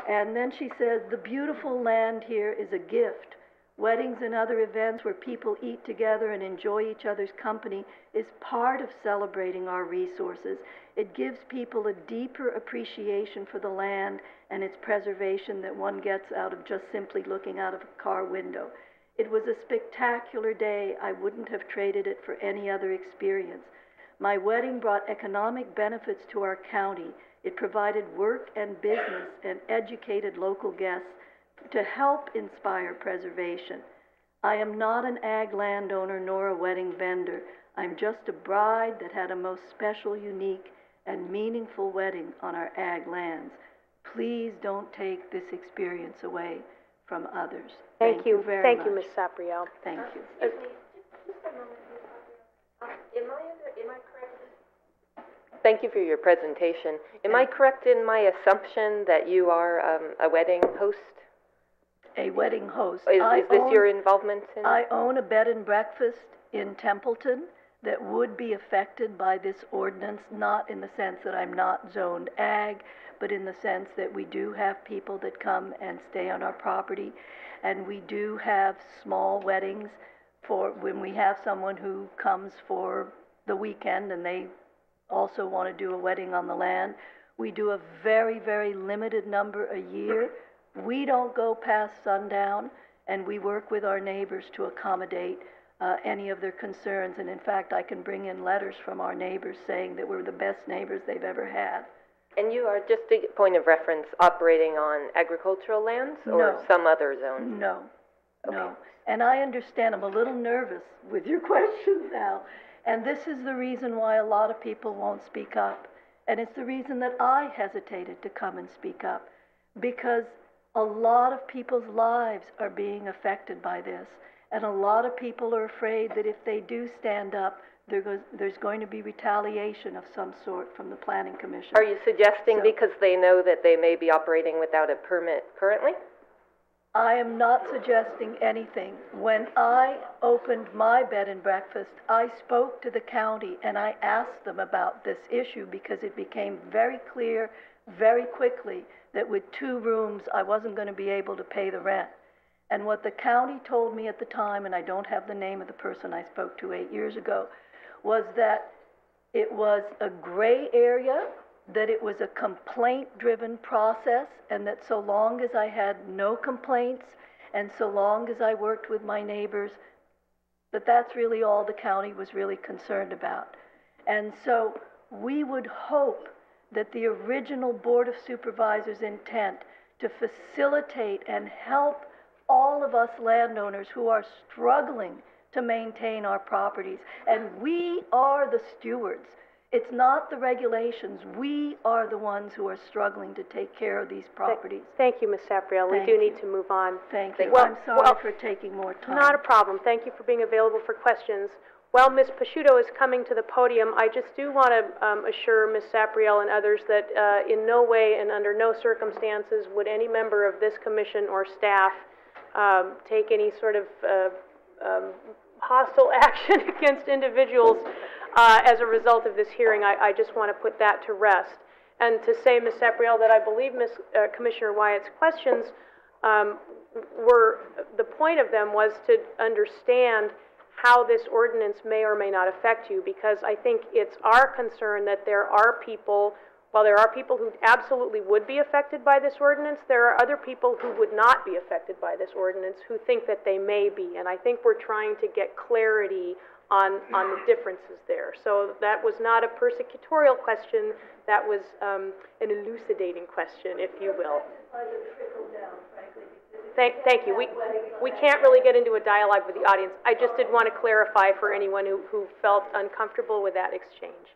And then she says, the beautiful land here is a gift. Weddings and other events where people eat together and enjoy each other's company is part of celebrating our resources. It gives people a deeper appreciation for the land and its preservation that one gets out of just simply looking out of a car window. It was a spectacular day. I wouldn't have traded it for any other experience. My wedding brought economic benefits to our county. It provided work and business and educated local guests to help inspire preservation. I am not an ag landowner nor a wedding vendor. I'm just a bride that had a most special, unique, and meaningful wedding on our ag lands. Please don't take this experience away from others. Thank you very much. Thank you, Ms. Sapriel. Thank you. Just a moment, am I correct? Thank you for your presentation. Am I correct in my assumption that you are a wedding host? A wedding host. Is this your involvement in? I own a bed and breakfast in Templeton that would be affected by this ordinance, not in the sense that I'm not zoned ag, but in the sense that we do have people that come and stay on our property, and we do have small weddings for when we have someone who comes for the weekend and they also want to do a wedding on the land. We do a very, very limited number a year. We don't go past sundown, and we work with our neighbors to accommodate any of their concerns. And in fact, I can bring in letters from our neighbors saying that we're the best neighbors they've ever had. And you are, just a point of reference, operating on agricultural lands or some other zone? No, okay. No. And I understand, I'm a little nervous with your questions now. And this is the reason why a lot of people won't speak up. And it's the reason that I hesitated to come and speak up. Because a lot of people's lives are being affected by this. And a lot of people are afraid that if they do stand up, there's going to be retaliation of some sort from the Planning Commission. Are you suggesting because they know that they may be operating without a permit currently? I am not suggesting anything. When I opened my bed and breakfast, I spoke to the county and I asked them about this issue because it became very clear very quickly that with 2 rooms, I wasn't going to be able to pay the rent. And what the county told me at the time, and I don't have the name of the person I spoke to 8 years ago, was that it was a gray area, that it was a complaint-driven process, and that so long as I had no complaints, and so long as I worked with my neighbors, that's really all the county was really concerned about. And so we would hope that the original Board of Supervisors' intent to facilitate and help all of us landowners who are struggling to maintain our properties, and we are the stewards. It's not the regulations. We are the ones who are struggling to take care of these properties. Thank you, Ms. Sapriel. We do need to move on. Thank you. I'm sorry for taking more time. Not a problem. Thank you for being available for questions. While Ms. Picciuto is coming to the podium, I just do want to assure Ms. Sapriel and others that in no way and under no circumstances would any member of this commission or staff take any sort of hostile action against individuals as a result of this hearing. I just want to put that to rest. And to say, Ms. Sapriel, that I believe Commissioner Wyatt's questions the point of them was to understand how this ordinance may or may not affect you, because I think it's our concern that there are people, while there are people who absolutely would be affected by this ordinance, there are other people who would not be affected by this ordinance who think that they may be. And I think we're trying to get clarity on the differences there. So that was not a persecutorial question, that was an elucidating question, if you will. Thank you. We can't really get into a dialogue with the audience. I just did want to clarify for anyone who felt uncomfortable with that exchange.